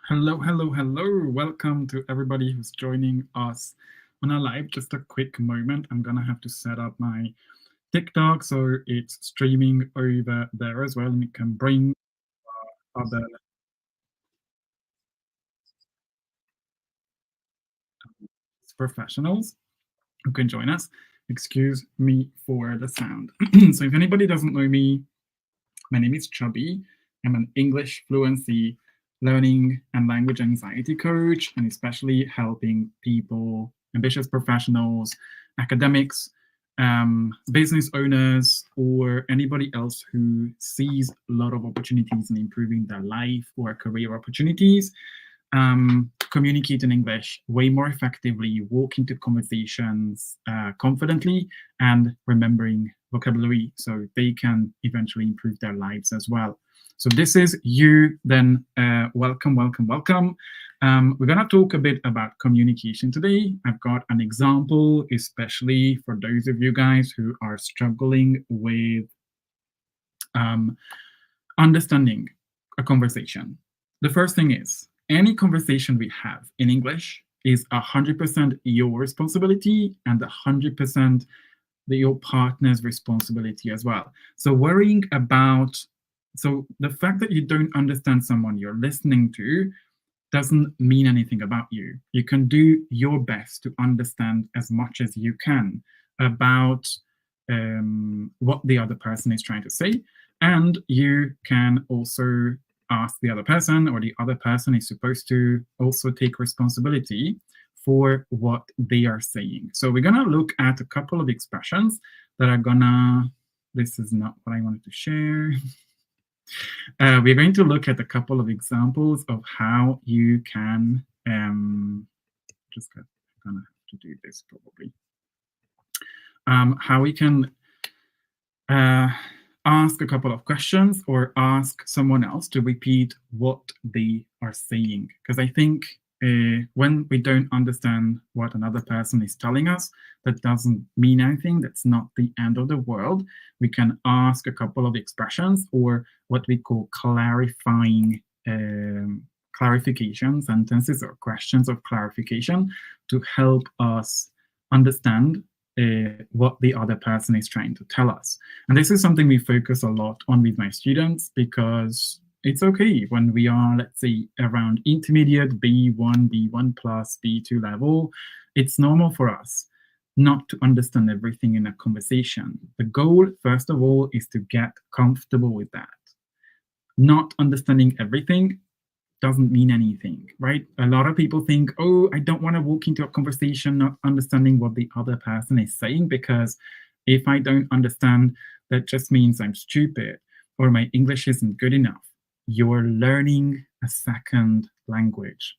Hello, hello, hello. Welcome to everybody who's joining us on our live. Just a quick moment. I'm going to have to set up my TikTok so it's streaming over there as well, and it can bring other professionals who can join us. Excuse me for the sound. So, if anybody doesn't know me, my name is Chubby. I'm an English fluency learning and language anxiety coach, and especially helping people, ambitious professionals, academics, business owners, or anybody else who sees a lot of opportunities in improving their life or career opportunities, communicate in English way more effectively, walk into conversations confidently, and remembering vocabulary so they can eventually improve their lives as well. So this is you, then welcome, welcome, welcome. We're going to talk a bit about communication today. I've got an example, especially for those of you guys who are struggling with um, understanding a conversation. The first thing is any conversation we have in English is 100% your responsibility and 100% your partner's responsibility as well. So worrying about the fact that you don't understand someone you're listening to doesn't mean anything about you. You can do your best to understand as much as you can about what the other person is trying to say. And you can also ask the other person, or the other person is supposed to also take responsibility for what they are saying. So we're going to look at a couple of expressions that are this is not what I wanted to share. We're going to look at a couple of examples of how you can, gonna have to do this probably, how we can ask a couple of questions or ask someone else to repeat what they are saying. Because I think when we don't understand what another person is telling us, that doesn't mean anything. That's not the end of the world. We can ask a couple of expressions or what we call clarifying clarification sentences or questions of clarification to help us understand what the other person is trying to tell us. And this is something we focus a lot on with my students because it's okay when we are, let's say, around intermediate B1, B1 plus, B2 level. It's normal for us not to understand everything in a conversation. The goal, first of all, is to get comfortable with that. Not understanding everything doesn't mean anything, right? A lot of people think, oh, I don't want to walk into a conversation not understanding what the other person is saying, because if I don't understand, that just means I'm stupid or my English isn't good enough. You're learning a second language.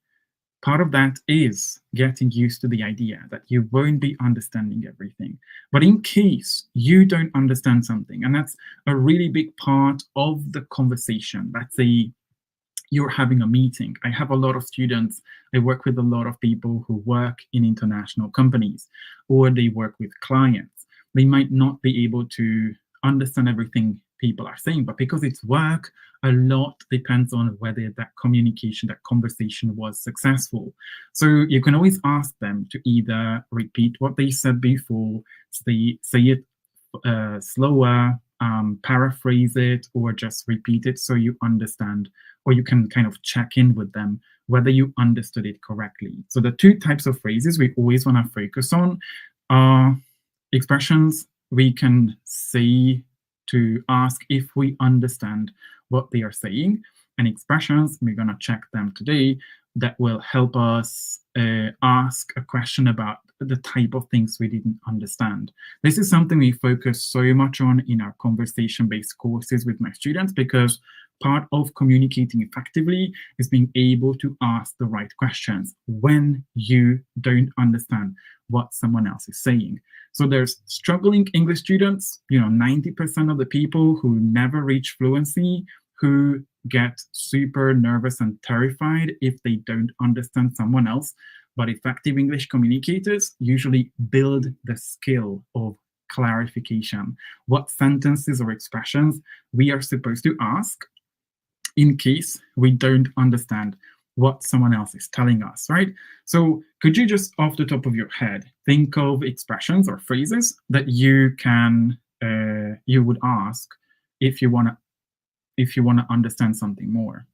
Part of that is getting used to the idea that you won't be understanding everything. But in case you don't understand something, and that's a really big part of the conversation, let's say you're having a meeting. I have a lot of students, I work with a lot of people who work in international companies, or they work with clients. They might not be able to understand everything people are saying, but because it's work, a lot depends on whether that communication, that conversation was successful. So you can always ask them to either repeat what they said before, say it slower, paraphrase it, or just repeat it so you understand, or you can kind of check in with them whether you understood it correctly. So the two types of phrases we always want to focus on are expressions we can say to ask if we understand what they are saying, and expressions, we're going to check them today, that will help us ask a question about the type of things we didn't understand. This is something we focus so much on in our conversation-based courses with my students, because part of communicating effectively is being able to ask the right questions when you don't understand what someone else is saying. So there's struggling English students, 90% of the people who never reach fluency, who get super nervous and terrified if they don't understand someone else. But effective English communicators usually build the skill of clarification. What sentences or expressions we are supposed to ask in case we don't understand what someone else is telling us, right? So could you just off the top of your head think of expressions or phrases that you would ask if you want to understand something more?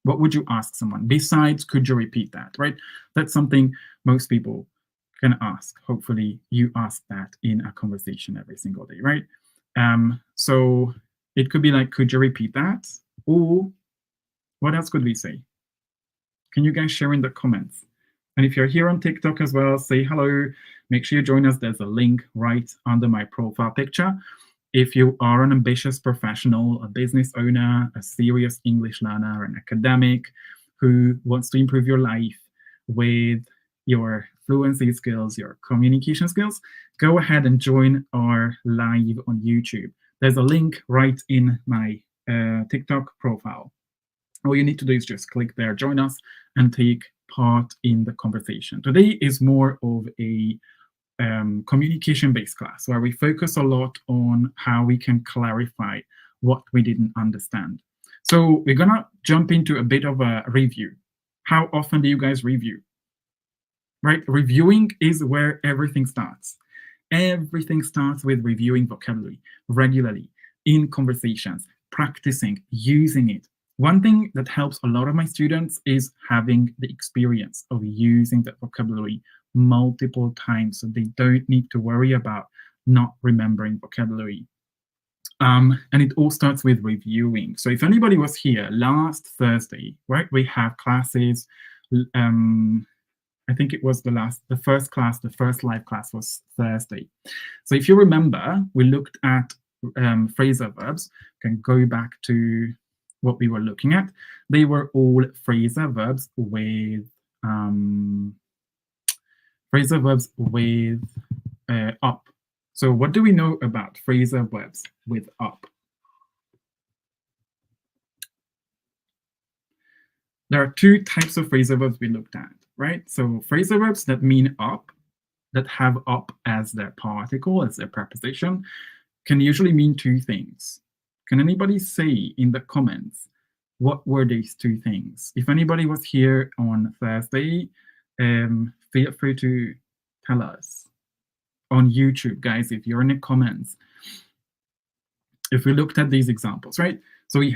What would you ask someone besides could you repeat that, right? That's something most people can ask. Hopefully you ask that in a conversation every single day, right? So it could be like, could you repeat that? Or what else could we say? Can you guys share in the comments? And if you're here on TikTok as well, say hello. Make sure you join us. There's a link right under my profile picture. If you are an ambitious professional, a business owner, a serious English learner, an academic who wants to improve your life with your fluency skills, your communication skills, go ahead and join our live on YouTube. There's a link right in my TikTok profile. All you need to do is just click there, join us, and take part in the conversation. Today is more of a communication-based class where we focus a lot on how we can clarify what we didn't understand. So we're gonna jump into a bit of a review. How often do you guys review? Right? Reviewing is where everything starts. Everything starts with reviewing vocabulary regularly in conversations, practicing, using it. One thing that helps a lot of my students is having the experience of using that vocabulary multiple times so they don't need to worry about not remembering vocabulary. And it all starts with reviewing. So if anybody was here last Thursday, right, we have classes. I think it was the first live class was Thursday. So if you remember, we looked at phrasal verbs. Can go back to what we were looking at. They were all phrasal verbs with up. So what do we know about phrasal verbs with up? There are two types of phrasal verbs we looked at, right? So phrasal verbs that mean up, that have up as their particle, as their preposition, can usually mean two things. Can anybody say in the comments what were these two things? If anybody was here on Thursday, feel free to tell us on YouTube, guys, if you're in the comments. If we looked at these examples, right? So we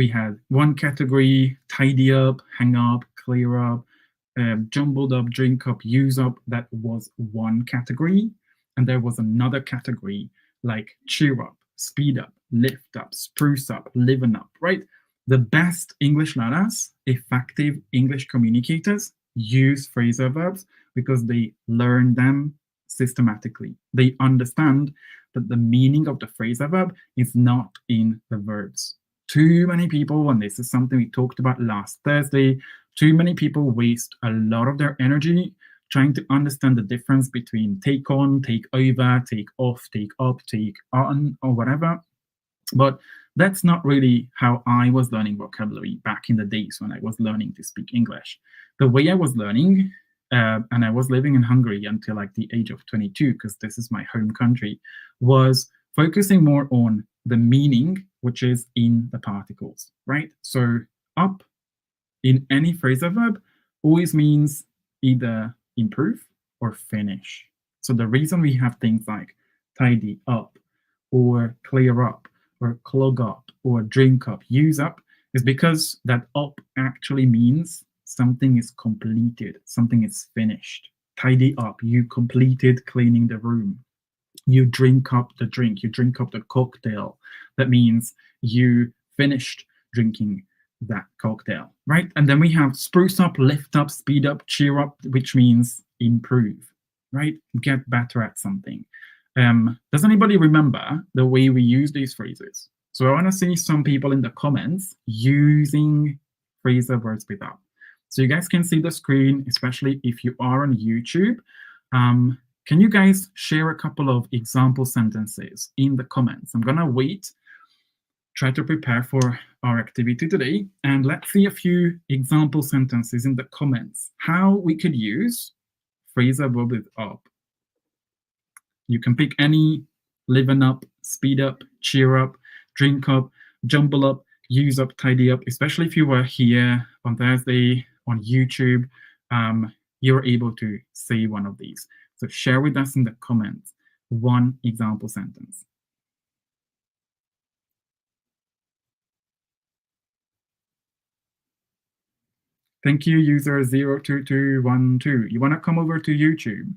had one category, tidy up, hang up, clear up, jumbled up, drink up, use up. That was one category. And there was another category like cheer up, speed up, lift up, spruce up, liven up, right? The best English learners, effective English communicators, use phrasal verbs because they learn them systematically. They understand that the meaning of the phrasal verb is not in the verbs. Too many people, and this is something we talked about last Thursday, too many people waste a lot of their energy trying to understand the difference between take on, take over, take off, take up, take on, or whatever. But that's not really how I was learning vocabulary back in the days when I was learning to speak English. The way I was learning, and I was living in Hungary until like the age of 22, because this is my home country, was focusing more on the meaning, which is in the particles, right? So up in any phrasal verb always means either improve or finish. So the reason we have things like tidy up or clear up or clog up or drink up, use up, is because that up actually means something is completed, something is finished. Tidy up, you completed cleaning the room. You drink up the drink, you drink up the cocktail. That means you finished drinking that cocktail, right? And then we have spruce up, lift up, speed up, cheer up, which means improve, right? Get better at something. Does anybody remember the way we use these phrases? So I want to see some people in the comments using phrasal verbs with up. So you guys can see the screen, especially if you are on YouTube. Can you guys share a couple of example sentences in the comments? I'm gonna wait, try to prepare for our activity today, and let's see a few example sentences in the comments, how we could use phrasal verb with up. You can pick any: liven up, speed up, cheer up, drink up, jumble up, use up, tidy up, especially if you were here on Thursday on YouTube, you're able to say one of these. So share with us in the comments one example sentence. Thank you, user 02212. You want to come over to YouTube?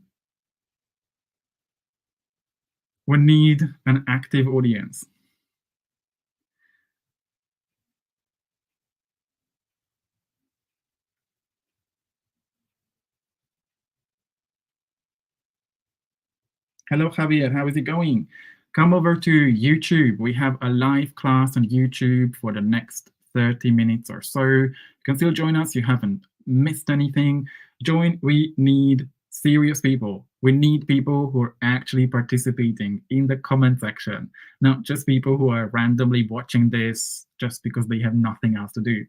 We need an active audience. Hello, Javier. How is it going? Come over to YouTube. We have a live class on YouTube for the next 30 minutes or so. You can still join us. You haven't missed anything. Join. We need serious people. We need people who are actually participating in the comment section, not just people who are randomly watching this just because they have nothing else to do.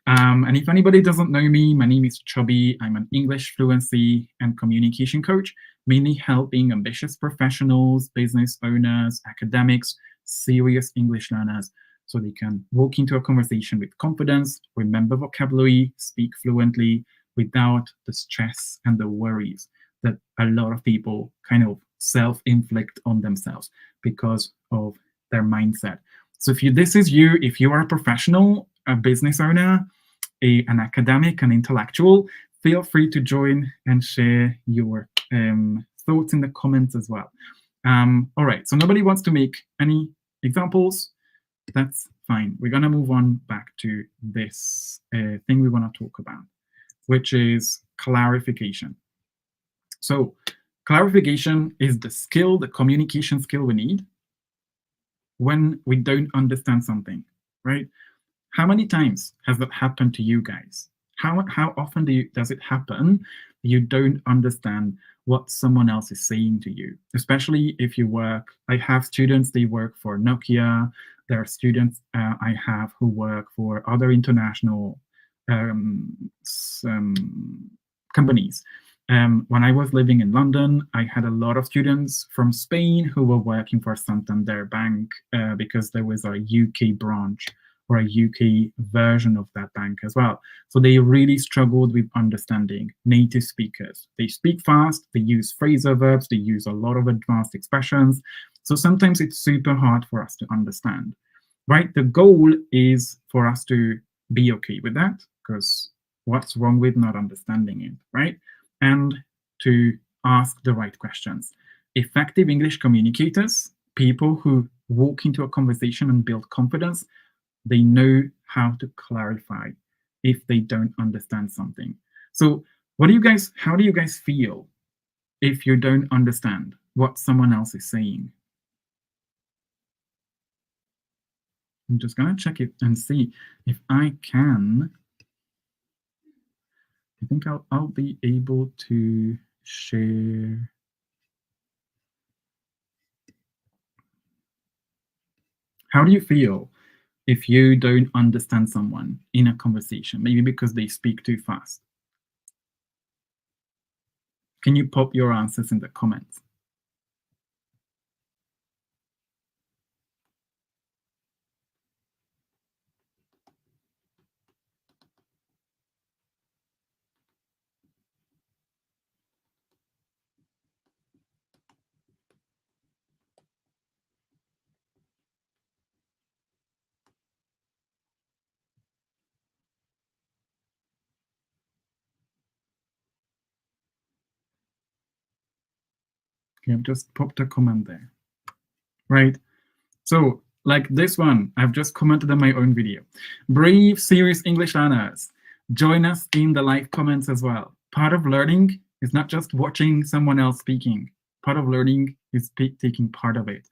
And if anybody doesn't know me, my name is Chubby. I'm an English fluency and communication coach, mainly helping ambitious professionals, business owners, academics, serious English learners, so they can walk into a conversation with confidence, remember vocabulary, speak fluently without the stress and the worries that a lot of people kind of self-inflict on themselves because of their mindset. So this is you, if you are a professional, a business owner, an academic, an intellectual, feel free to join and share your thoughts in the comments as well. All right, so nobody wants to make any examples. That's fine. We're going to move on back to this thing we want to talk about, which is clarification. So clarification is the skill, the communication skill we need when we don't understand something, right? How many times has that happened to you guys? How often does it happen you don't understand what someone else is saying to you? Especially if you work, I have students, they work for Nokia. There are students I have who work for other international companies. When I was living in London, I had a lot of students from Spain who were working for Santander Bank because there was a UK branch or a UK version of that bank as well. So they really struggled with understanding native speakers. They speak fast, they use phrasal verbs, they use a lot of advanced expressions. So sometimes it's super hard for us to understand, right? The goal is for us to be okay with that, because what's wrong with not understanding it, right? And to ask the right questions. Effective English communicators, people who walk into a conversation and build confidence, they know how to clarify if they don't understand something. So how do you guys feel if you don't understand what someone else is saying? I'm just going to check it and see if I can. I think I'll be able to share. How do you feel if you don't understand someone in a conversation, maybe because they speak too fast? Can you pop your answers in the comments? Okay, I've just popped a comment there, right? So like this one, I've just commented on my own video. Brave, serious English learners, join us in the live comments as well. Part of learning is not just watching someone else speaking. Part of learning is taking part of it.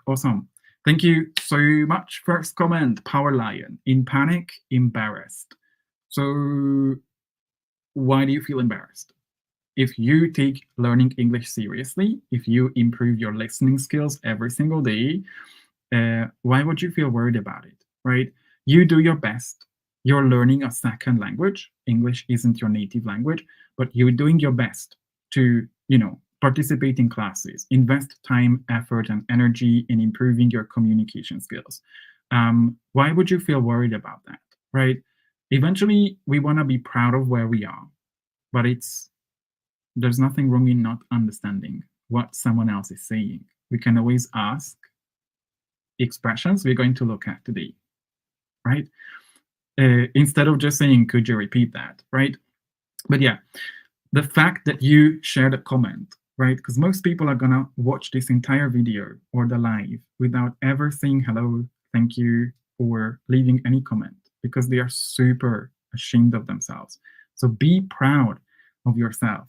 Awesome. Thank you so much. First comment, Power Lion. In panic, embarrassed. So why do you feel embarrassed? If you take learning English seriously, if you improve your listening skills every single day, why would you feel worried about it, right? You do your best. You're learning a second language. English isn't your native language, but you're doing your best to, participate in classes, invest time, effort, and energy in improving your communication skills. Why would you feel worried about that, right? Eventually, we want to be proud of where we are, but there's nothing wrong in not understanding what someone else is saying. We can always ask expressions we're going to look at today, right? Instead of just saying, could you repeat that, right? But yeah, the fact that you shared a comment, right? Because most people are gonna watch this entire video or the live without ever saying hello, thank you, or leaving any comment because they are super ashamed of themselves. So be proud of yourself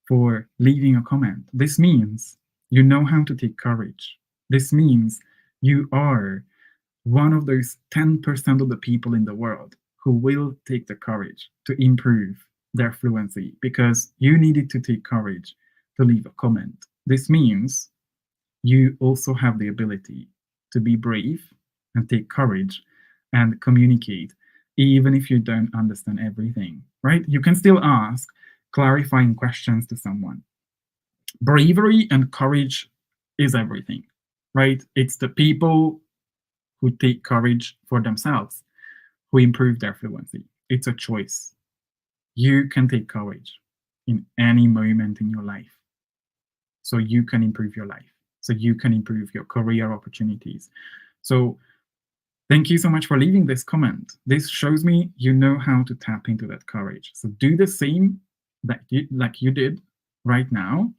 for leaving a comment. This means you know how to take courage. This means you are one of those 10% of the people in the world who will take the courage to improve their fluency because you needed to take courage to leave a comment. This means you also have the ability to be brave and take courage and communicate, even if you don't understand everything, right? You can still ask clarifying questions to someone. Bravery and courage is everything, right? It's the people who take courage for themselves who improve their fluency. It's a choice. You can take courage in any moment in your life. So you can improve your life. So you can improve your career opportunities. So thank you so much for leaving this comment. This shows me you know how to tap into that courage. So do the same like you did right now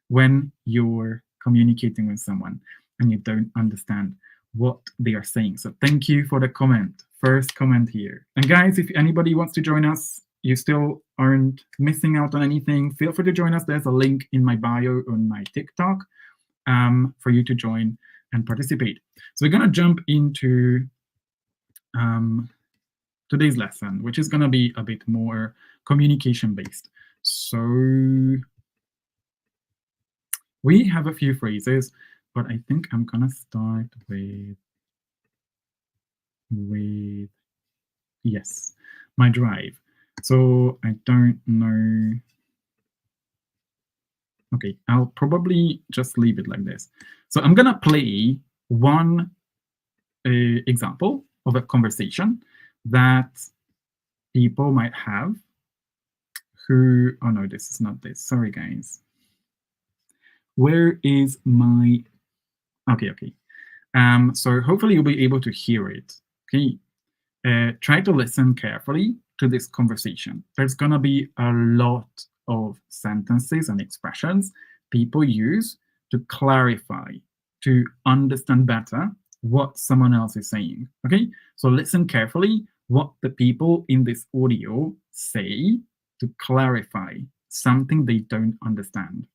when you're communicating with someone and you don't understand what they are saying. So thank you for the comment. First comment here. And guys, if anybody wants to join us, you still aren't missing out on anything, feel free to join us. There's a link in my bio on my TikTok for you to join and participate. So we're going to jump into today's lesson, which is going to be a bit more communication based. So we have a few phrases, but I think I'm going to start with yes, my drive. So I don't know. Okay, I'll probably just leave it like this. So I'm going to play one example of a conversation that people might have who, oh no, this is not this. Sorry, guys. Where is my, okay. So hopefully you'll be able to hear it. Okay, try to listen carefully to this conversation. There's gonna be a lot of sentences and expressions people use to clarify, to understand better what someone else is saying. Okay, so listen carefully what the people in this audio say to clarify something they don't understand.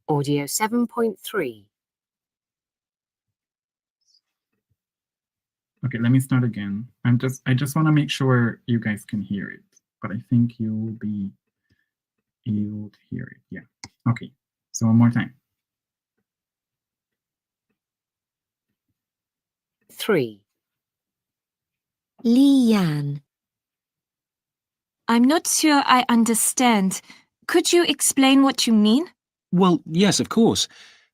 Audio 7.3. Okay, let me start again. I just want to make sure you guys can hear it, but I think you'll be able to hear it. Yeah. Okay. So one more time. 3. Lian. I'm not sure I understand. Could you explain what you mean? Well, yes, of course.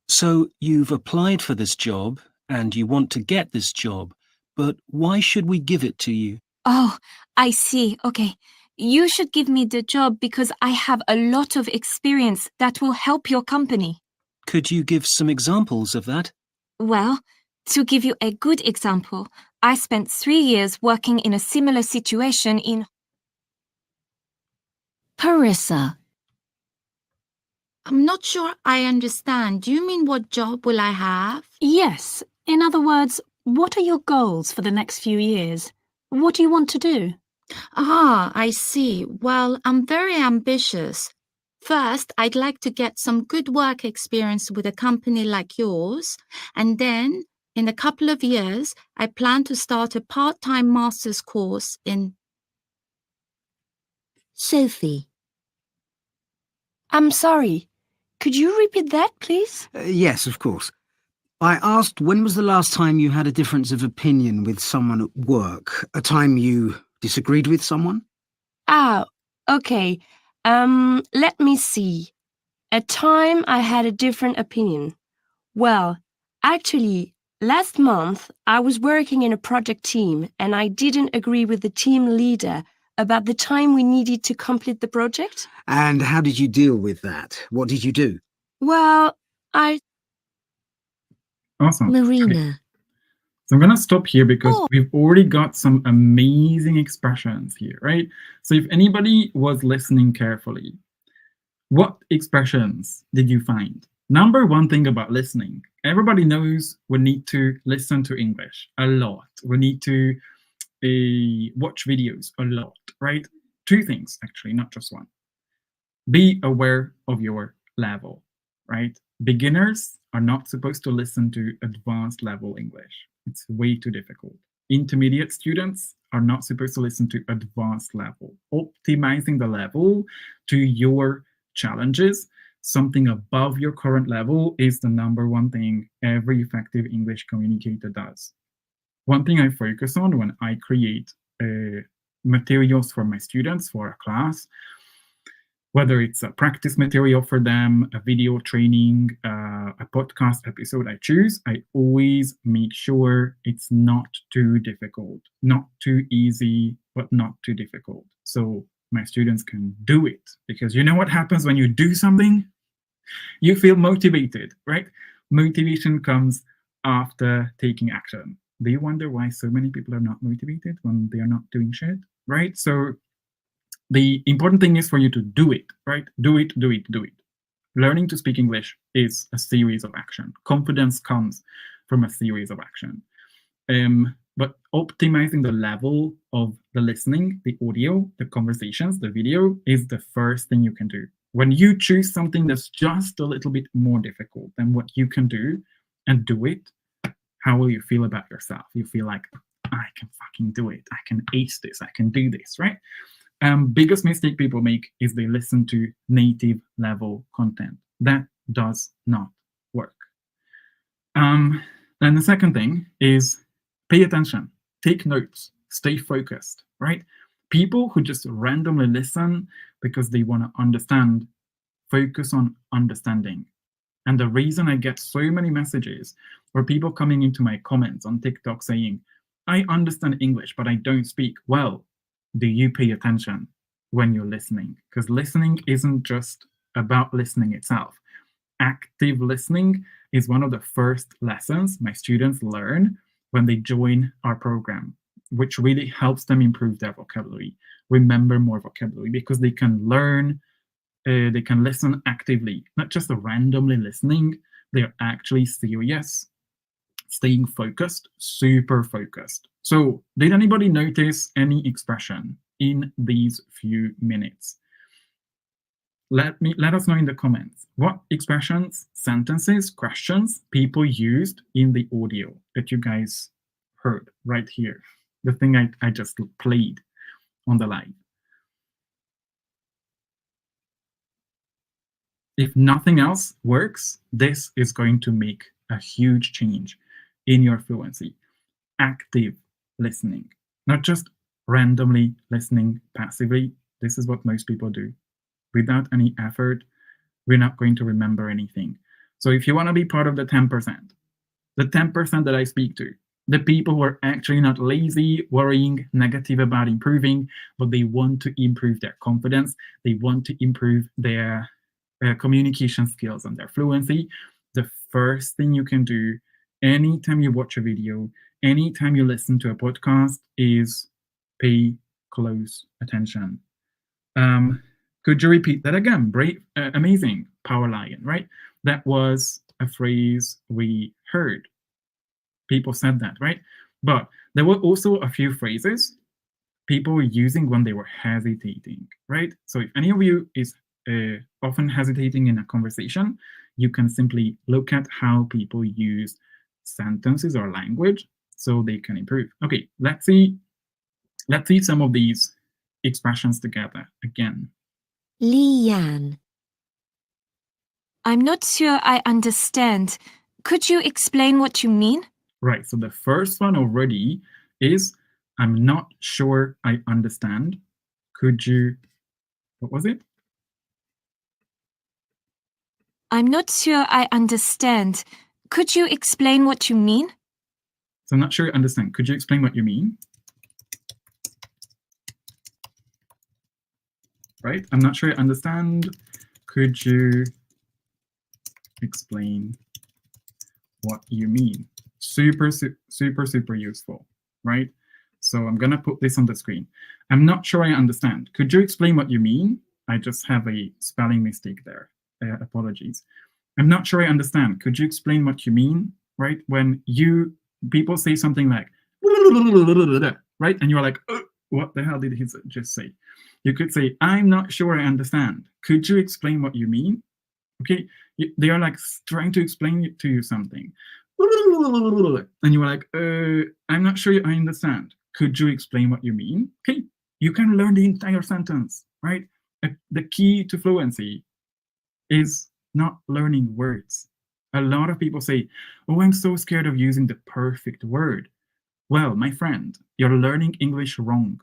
So you've applied for this job and you want to get this job, but why should we give it to you? Oh, I see. Okay. You should give me the job because I have a lot of experience that will help your company. Could you give some examples of that? Well, to give you a good example, I spent 3 years working in a similar situation in... Parissa. I'm not sure I understand. Do you mean what job will I have? Yes. In other words, what are your goals for the next few years? What do you want to do? Ah, I see. Well, I'm very ambitious. First, I'd like to get some good work experience with a company like yours. And then, in a couple of years, I plan to start a part-time master's course in... Sophie. I'm sorry. Could you repeat that, please? Yes, of course. I asked when was the last time you had a difference of opinion with someone at work? A time you disagreed with someone? Ah, okay. Let me see. A time I had a different opinion. Well, Actually, last month I was working in a project team and I didn't agree with the team leader about the time we needed to complete the project. And how did you deal with that? What did you do? Well, I Awesome. Okay. Marina. So I'm going to stop here because Oh. we've already got some amazing expressions here, right? So if anybody was listening carefully, what expressions did you find? Number one thing about listening, everybody knows we need to listen to English a lot. We need to watch videos a lot, right? Two things, actually, not just one. Be aware of your level, right? Beginners are not supposed to listen to advanced level English. It's way too difficult. Intermediate students are not supposed to listen to advanced level. Optimizing the level to your challenges, something above your current level, is the number one thing every effective English communicator does. One thing I focus on when I create materials for my students for a class, whether it's a practice material for them, a video training, a podcast episode I choose, I always make sure it's not too difficult, not too easy, but not too difficult. So my students can do it. Because you know what happens when you do something? You feel motivated, right? Motivation comes after taking action. Do you wonder why so many people are not motivated when they are not doing shit, right? So the important thing is for you to do it, right? Do it, do it, do it. Learning to speak English is a series of action. Confidence comes from a series of action. But optimizing the level of the listening, the audio, the conversations, the video is the first thing you can do. When you choose something that's just a little bit more difficult than what you can do and do it, how will you feel about yourself? You feel like, I can fucking do it. I can ace this. I can do this, right? Biggest mistake people make is they listen to native level content. That does not work. And the second thing is pay attention, take notes, stay focused, right? People who just randomly listen because they want to understand, focus on understanding. And the reason I get so many messages or people coming into my comments on TikTok saying, I understand English, but I don't speak well. Do you pay attention when you're listening? Because listening isn't just about listening itself. Active listening is one of the first lessons my students learn when they join our program, which really helps them improve their vocabulary, remember more vocabulary, because they can learn, they can listen actively, not just randomly listening. They're actually serious, staying focused, super focused. So did anybody notice any expression in these few minutes? Let us know in the comments what expressions, sentences, questions people used in the audio that you guys heard right here, the thing I just played on the live. If nothing else works, this is going to make a huge change in your fluency. Active listening, not just randomly listening passively. This is what most people do. Without any effort, we're not going to remember anything. So if you want to be part of the 10%, the 10% that I speak to, the people who are actually not lazy, worrying, negative about improving, but they want to improve their confidence, they want to improve their communication skills and their fluency, the first thing you can do anytime you watch a video, anytime you listen to a podcast, is pay close attention. Could you repeat that again? Brave, amazing, power lion, right? That was a phrase we heard. People said that, right? But there were also a few phrases people were using when they were hesitating, right? So if any of you is often hesitating in a conversation, you can simply look at how people use sentences or language so they can improve. Okay, let's see some of these expressions together again. Leanne. I'm not sure I understand. Could you explain what you mean? Right, so the first one already is, I'm not sure I understand. Could you, what was it? I'm not sure I understand. could you explain what you mean? So I'm not sure I understand. Could you explain what you mean? Right? I'm not sure I understand. Could you explain what you mean? Super, super useful, right? So I'm gonna put this on the screen. I'm not sure I understand. Could you explain what you mean? I just have a spelling mistake there. Apologies. I'm not sure I understand. Could you explain what you mean? Right? When people say something like, right? And you're like, what the hell did he just say? You could say, I'm not sure I understand. Could you explain what you mean? Okay, they are like trying to explain it to you something. And you are like, I'm not sure I understand. Could you explain what you mean? Okay, you can learn the entire sentence, right? The key to fluency is not learning words. A lot of people say, oh, I'm so scared of using the perfect word. Well, my friend, you're learning English wrong.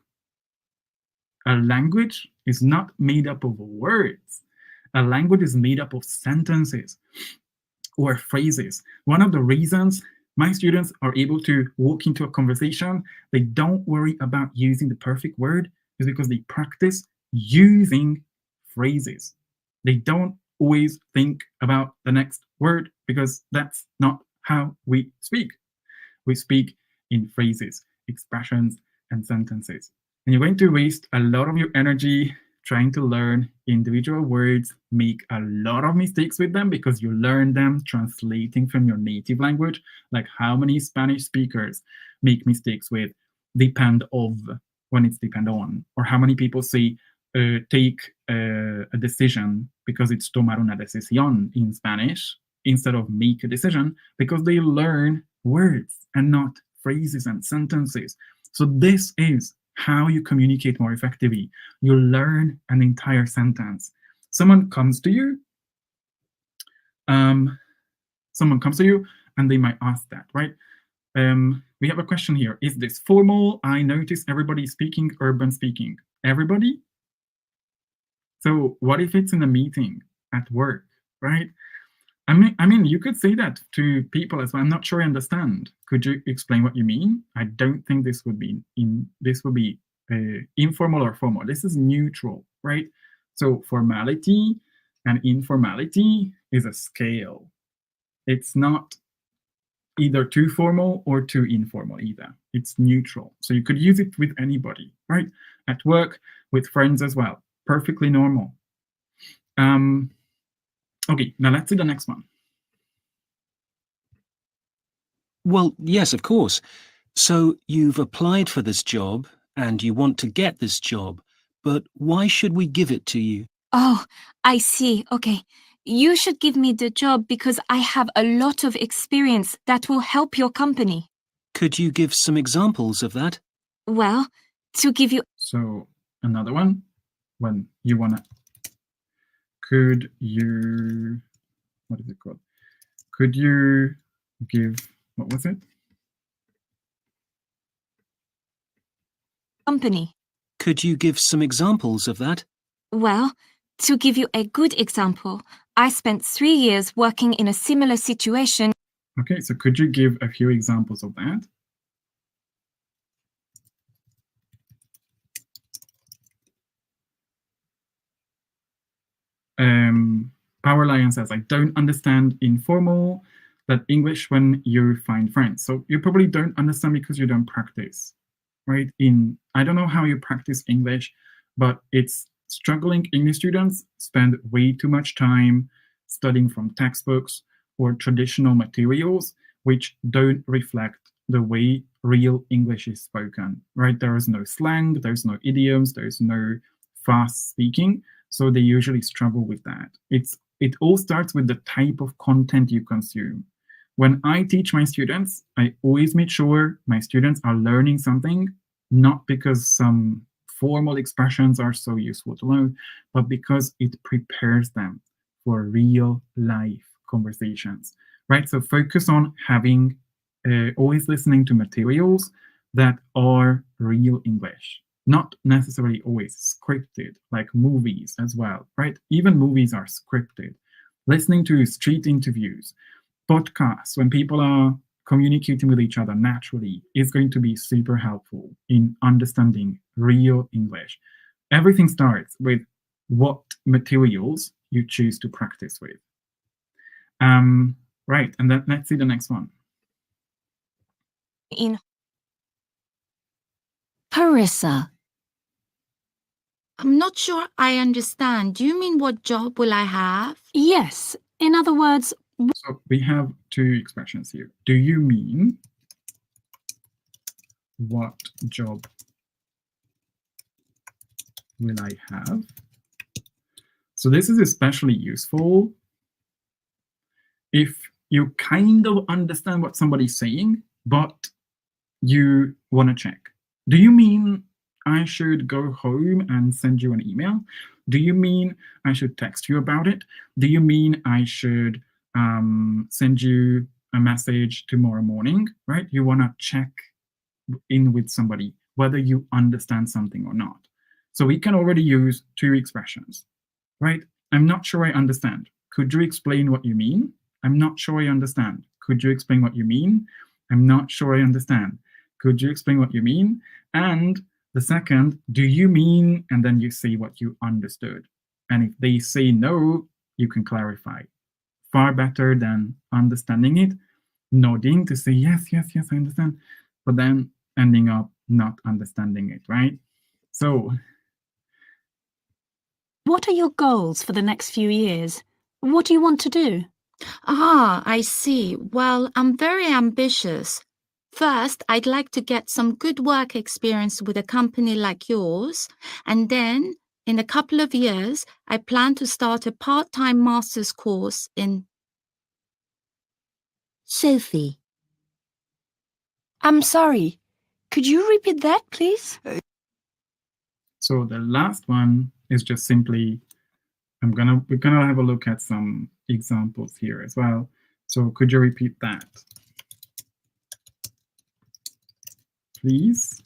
A language is not made up of words. A language is made up of sentences or phrases. One of the reasons my students are able to walk into a conversation, they don't worry about using the perfect word, is because they practice using phrases. They don't always think about the next word because that's not how we speak. We speak in phrases, expressions, and sentences. And you're going to waste a lot of your energy trying to learn individual words, make a lot of mistakes with them because you learn them translating from your native language. Like how many Spanish speakers make mistakes with depend of when it's depend on, or how many people say take a decision because it's tomar una decisión in Spanish instead of make a decision because they learn words and not phrases and sentences. So this is how you communicate more effectively. You learn an entire sentence. Someone comes to you, and they might ask that, right? We have a question here. Is this formal? I notice everybody speaking urban speaking. Everybody? So what if it's in a meeting at work, right? I mean, you could say that to people as well. I'm not sure I understand. Could you explain what you mean? I don't think this would be informal or formal. This is neutral, right? So formality and informality is a scale. It's not either too formal or too informal either. It's neutral. So you could use it with anybody, right? At work, with friends as well. Perfectly normal. Okay, now let's see the next one. Well, yes, of course. So you've applied for this job and you want to get this job, but why should we give it to you? Oh, I see. Okay. You should give me the job because I have a lot of experience that will help your company. Could you give some examples of that? Well, to give you... So another one, when you want to... Could you... What is it called? Could you give... What was it? Company. Could you give some examples of that? Well, to give you a good example, I spent 3 years working in a similar situation. Okay, so could you give a few examples of that? Power Lion says, I don't understand informal, that English when you find friends. So you probably don't understand because you don't practice, right? I don't know how you practice English, but it's struggling English students spend way too much time studying from textbooks or traditional materials, which don't reflect the way real English is spoken, right? There is no slang, there's no idioms, there's no fast speaking. So they usually struggle with that. It all starts with the type of content you consume. When I teach my students, I always make sure my students are learning something, not because some formal expressions are so useful to learn, but because it prepares them for real life conversations, right? So focus on having, always listening to materials that are real English. Not necessarily always scripted, like movies as well, right? Even movies are scripted. Listening to street interviews, podcasts, when people are communicating with each other naturally, is going to be super helpful in understanding real English. Everything starts with what materials you choose to practice with. Right, and then let's see the next one. In Parissa. I'm not sure I understand. Do you mean what job will I have? Yes. In other words, So we have two expressions here. Do you mean what job will I have? So this is especially useful if you kind of understand what somebody's saying, but you want to check. Do you mean I should go home and send you an email? Do you mean I should text you about it? Do you mean I should send you a message tomorrow morning, right? You want to check in with somebody whether you understand something or not. So we can already use two expressions, right? I'm not sure I understand. Could you explain what you mean? I'm not sure I understand. Could you explain what you mean? I'm not sure I understand. Could you explain what you mean? And the second, do you mean, and then you say what you understood. And if they say no, you can clarify. Far better than understanding it, nodding to say, yes, yes, yes, I understand, but then ending up not understanding it, right? So, what are your goals for the next few years? What do you want to do? Ah, I see. Well, I'm very ambitious. First, I'd like to get some good work experience with a company like yours, and then in a couple of years, I plan to start a part-time master's course in... Sophie. I'm sorry. Could you repeat that, please? so the last one is just simply, we're gonna have a look at some examples here as well. So could you repeat that, please?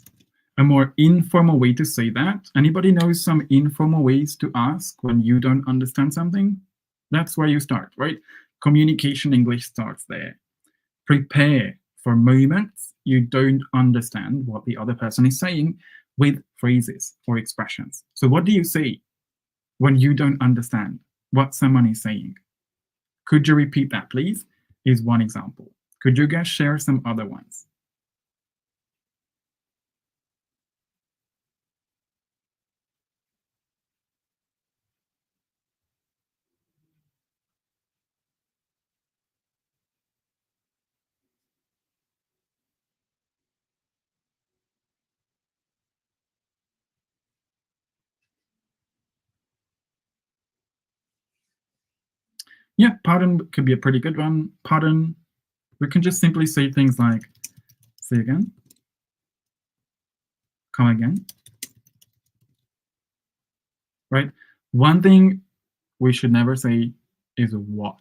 A more informal way to say that. Anybody knows some informal ways to ask when you don't understand something? That's where you start, right? Communication English starts there. Prepare for moments you don't understand what the other person is saying with phrases or expressions. So what do you say when you don't understand what someone is saying? Could you repeat that, please? Is one example. Could you guys share some other ones? Yeah, pardon could be a pretty good one. Pardon. We can just simply say things like, say again, come again, right? One thing we should never say is what.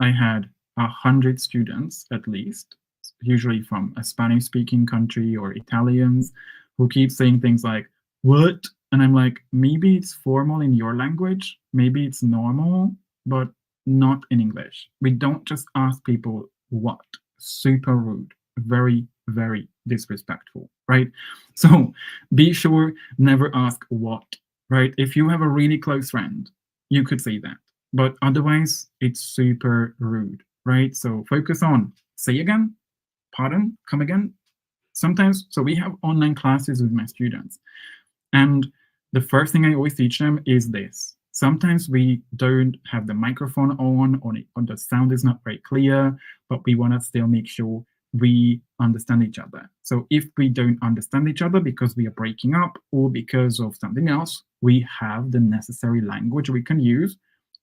I had 100 students at least, usually from a Spanish-speaking country or Italians, who keep saying things like, what? And I'm like, maybe it's formal in your language, maybe it's normal, but not in English. We don't just ask people what. Super rude, very, very disrespectful, right? So be sure never ask what, right? If you have a really close friend, you could say that, but otherwise it's super rude, right? So focus on say again, pardon, come again. Sometimes, so we have online classes with my students, and the first thing I always teach them is this. Sometimes we don't have the microphone on, or the sound is not very clear, but we want to still make sure we understand each other. So if we don't understand each other because we are breaking up or because of something else, we have the necessary language we can use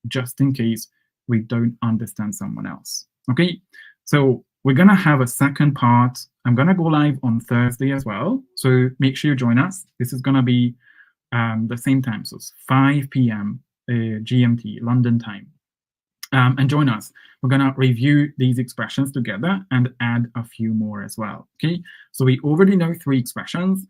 just in case we don't understand someone else. Okay, so we're going to have a second part. I'm going to go live on Thursday as well. So make sure you join us. This is going to be the same time, so it's 5 p.m. GMT, London time. And join us. We're going to review these expressions together and add a few more as well. Okay, so we already know 3 expressions.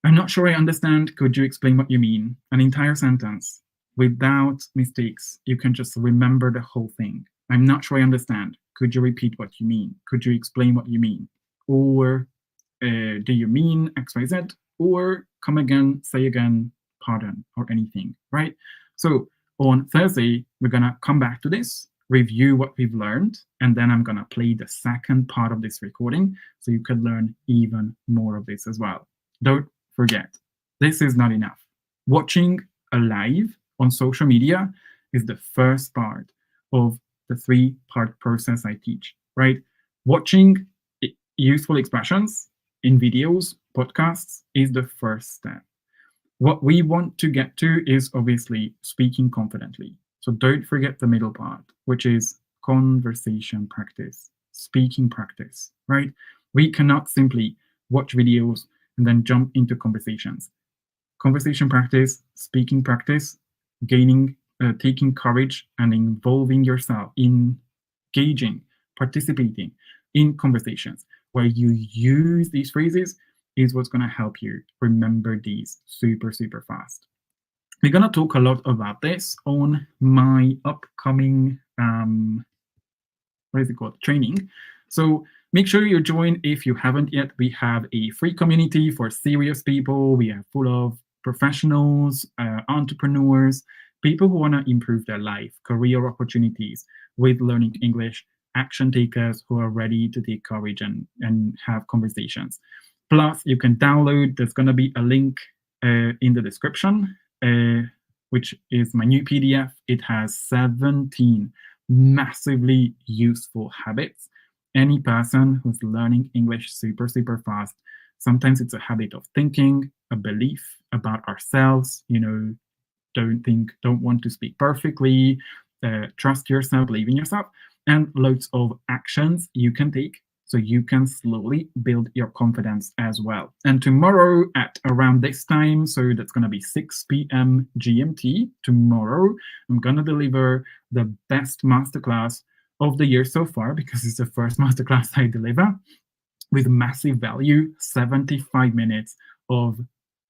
I'm not sure I understand. Could you explain what you mean? An entire sentence without mistakes. You can just remember the whole thing. I'm not sure I understand. Could you repeat what you mean? Could you explain what you mean? Or do you mean X, Y, Z? Or come again, say again, pardon, or anything, right? So on Thursday, we're going to come back to this, review what we've learned, and then I'm going to play the second part of this recording so you can learn even more of this as well. Don't forget, this is not enough. Watching a live on social media is the first part of the 3-part process I teach, right? Watching useful expressions in videos, podcasts is the first step. What we want to get to is obviously speaking confidently. So don't forget the middle part, which is conversation practice, speaking practice, right? We cannot simply watch videos and then jump into conversations. Conversation practice, speaking practice, taking courage and involving yourself, engaging, participating in conversations where you use these phrases is what's going to help you remember these super, super fast. We're going to talk a lot about this on my upcoming, training. So make sure you join if you haven't yet. We have a free community for serious people. We are full of professionals, entrepreneurs, people who want to improve their life, career opportunities with learning English, action takers who are ready to take courage and have conversations. Plus, you can download, there's going to be a link in the description, which is my new PDF. It has 17 massively useful habits. Any person who's learning English super, super fast, sometimes it's a habit of thinking, a belief about ourselves, don't want to speak perfectly, trust yourself, believe in yourself, and loads of actions you can take so you can slowly build your confidence as well. And tomorrow at around this time, so that's going to be 6 p.m. GMT, tomorrow, I'm going to deliver the best masterclass of the year so far, because it's the first masterclass I deliver, with massive value, 75 minutes of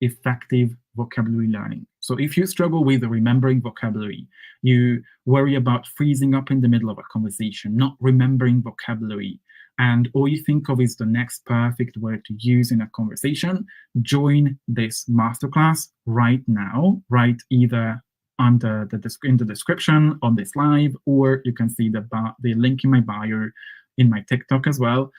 effective vocabulary learning. So if you struggle with remembering vocabulary, you worry about freezing up in the middle of a conversation, not remembering vocabulary, and all you think of is the next perfect word to use in a conversation, join this masterclass right now, right either under in the description on this live, or you can see the link in my bio in my TikTok as well.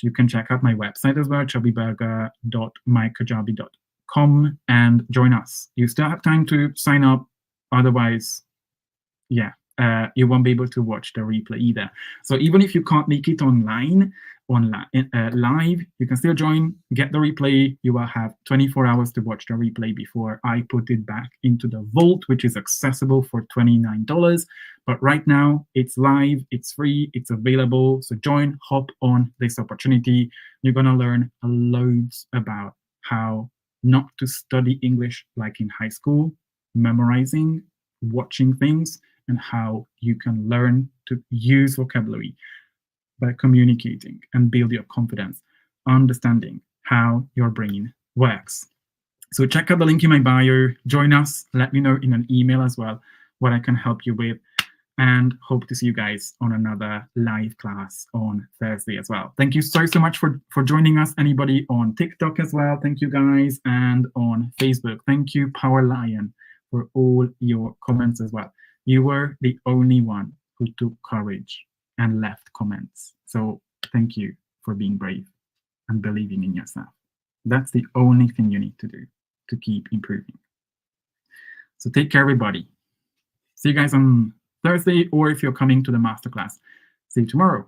You can check out my website as well, chubbyburger.mykajabi.com, and join us. You still have time to sign up. Otherwise, you won't be able to watch the replay either. So even if you can't make it live, you can still join, get the replay. You will have 24 hours to watch the replay before I put it back into the vault, which is accessible for $29. But right now, it's live, it's free, it's available. So join, hop on this opportunity. You're going to learn loads about how not to study English like in high school, memorizing, watching things, and how you can learn to use vocabulary by communicating and build your confidence, understanding how your brain works. So check out the link in my bio, join us, let me know in an email as well what I can help you with, and hope to see you guys on another live class on Thursday as well. Thank you so much for joining us. Anybody on TikTok as well, thank you guys, and on Facebook. Thank you, Power Lion, for all your comments as well. You were the only one who took courage and left comments. So thank you for being brave and believing in yourself. That's the only thing you need to do to keep improving. So take care, everybody. See you guys on Thursday, or if you're coming to the masterclass, see you tomorrow.